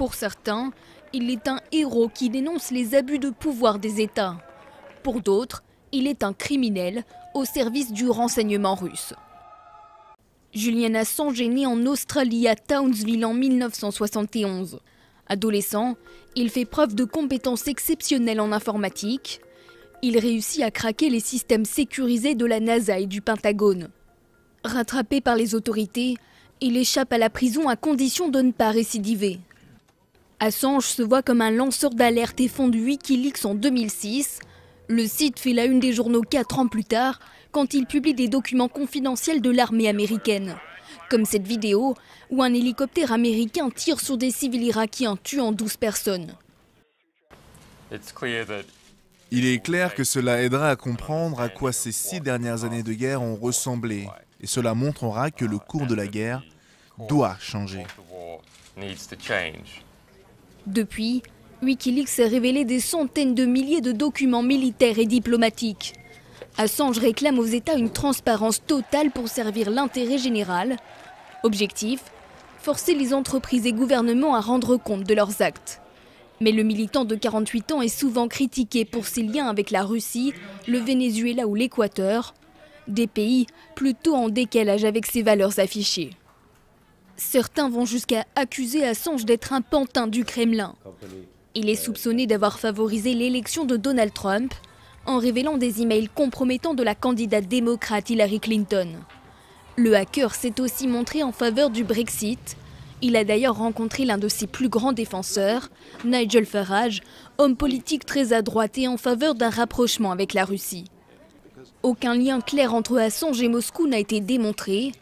Pour certains, il est un héros qui dénonce les abus de pouvoir des États. Pour d'autres, il est un criminel au service du renseignement russe. Julian Assange est né en Australie à Townsville en 1971. Adolescent, il fait preuve de compétences exceptionnelles en informatique. Il réussit à craquer les systèmes sécurisés de la NASA et du Pentagone. Rattrapé par les autorités, il échappe à la prison à condition de ne pas récidiver. Assange se voit comme un lanceur d'alerte et fonde Wikileaks en 2006. Le site fait la une des journaux 4 ans plus tard, quand il publie des documents confidentiels de l'armée américaine. Comme cette vidéo où un hélicoptère américain tire sur des civils irakiens, tuant 12 personnes. Il est clair que cela aidera à comprendre à quoi ces 6 dernières années de guerre ont ressemblé. Et cela montrera que le cours de la guerre doit changer. Depuis, Wikileaks a révélé des centaines de milliers de documents militaires et diplomatiques. Assange réclame aux États une transparence totale pour servir l'intérêt général. Objectif, forcer les entreprises et gouvernements à rendre compte de leurs actes. Mais le militant de 48 ans est souvent critiqué pour ses liens avec la Russie, le Venezuela ou l'Équateur, des pays plutôt en décalage avec ses valeurs affichées. Certains vont jusqu'à accuser Assange d'être un pantin du Kremlin. Il est soupçonné d'avoir favorisé l'élection de Donald Trump en révélant des emails compromettants de la candidate démocrate Hillary Clinton. Le hacker s'est aussi montré en faveur du Brexit. Il a d'ailleurs rencontré l'un de ses plus grands défenseurs, Nigel Farage, homme politique très à droite et en faveur d'un rapprochement avec la Russie. Aucun lien clair entre Assange et Moscou n'a été démontré,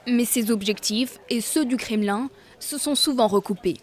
mais ses objectifs et ceux du Kremlin se sont souvent recoupés.